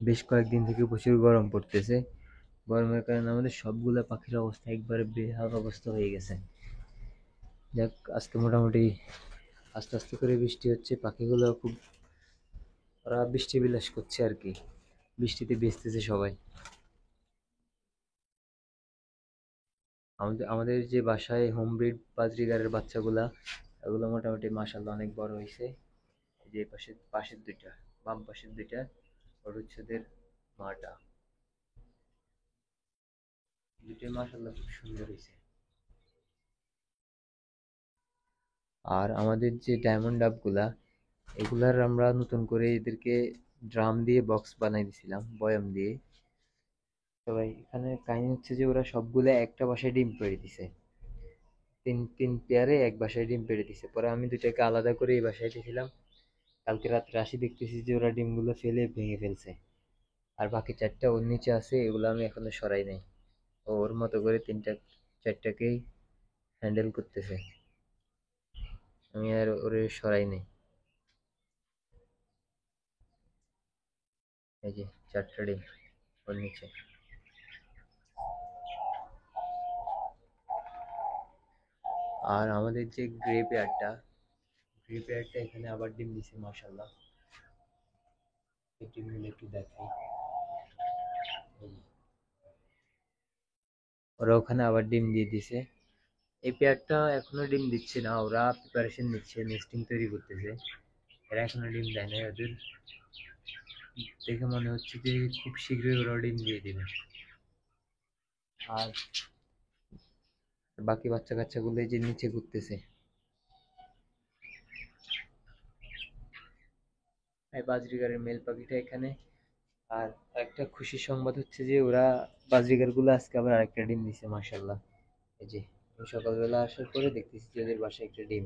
বেশ কয়েকদিন থেকে প্রচুর গরম পড়তেছে। গরমের কারণে আমাদের সবগুলা পাখির অবস্থা একবারে বেহাল অবস্থা হয়ে গেছে। যাক, আজকে মোটামুটি আস্তে আস্তে করে বৃষ্টি হচ্ছে, পাখিগুলো খুব, ওরা বৃষ্টি বিলাস করছে আর কি, বৃষ্টিতে ভিজতেছে সবাই। আমাদের আমাদের যে বাসায় হোম ব্রিড বাজরিগারের বাচ্চাগুলা, এগুলো মোটামুটি মাশাআল্লাহ অনেক বড় হয়েছে। যে পাশের দুইটা, বাম পাশের দুইটা, ওর হচ্ছে ওদের মাটা, দুটোই মাশাআল্লাহ খুব সুন্দর হয়েছে। আর আমাদের যে ডায়মন্ড ডাবগুলা, এগুলার আমরা নতুন করে এদেরকে ড্রাম দিয়ে বক্স বানাই দিছিলাম, বয়াম দিয়ে। সবাই এখানে কাহিনী হচ্ছে যে ওরা সবগুলো একটা বাসায় ডিম পেড়ে দিছে, তিন তিন পেয়ারে এক বাসায় ডিম পেড়ে দিছে। পরে আমি দুটাকে আলাদা করে এই বাসায় দিয়েছিলাম। কালকে রাত্রে আসি দেখতেছি যে ওরা ডিমগুলো ফেলে ভেঙে ফেলছে। আর বাকি চারটা ওর নিচে আছে, এগুলো আমি এখনো সরাই নাই। ও ওর মতো করে তিনটা চারটাকেই হ্যান্ডেল করতেছে, আমি আর ওরে সরাই নাই। এই যে চারটা ডিম ওর নিচে। আর আমাদের যে গ্রে পেয়ারটা এখানে আবার ডিম দিছে মাশাল্লাহ। এই ডিমগুলো একটু দেখাই। এই যে, ওরা ওখানে আবার ডিম দিয়ে দিছে। এই পেয়ারটা এখনো ডিম দিচ্ছে না, ওরা প্রিপারেশন নিচ্ছে, নেস্টিং তৈরি করতেছে। এরা এখনো ডিম দেয় না, ওদের দেখে মনে হচ্ছে যে খুব শীঘ্রই ওরা ডিম দিয়ে দিবে। আর বাকি বাচ্চা কাচ্চাগুলো এই যে নিচে ঘুরতেছে। এই বাজরিগারের মেল পাখিটা এখানে। আর একটা খুশির সংবাদ হচ্ছে যে ওরা, বাজরিগার গুলো আজকে আবার আরেকটা ডিম দিছে মাশাল্লাহ। এই যে আমি সকালবেলা আসার পরে দেখতেছি যে ওদের বাসায় একটা ডিম।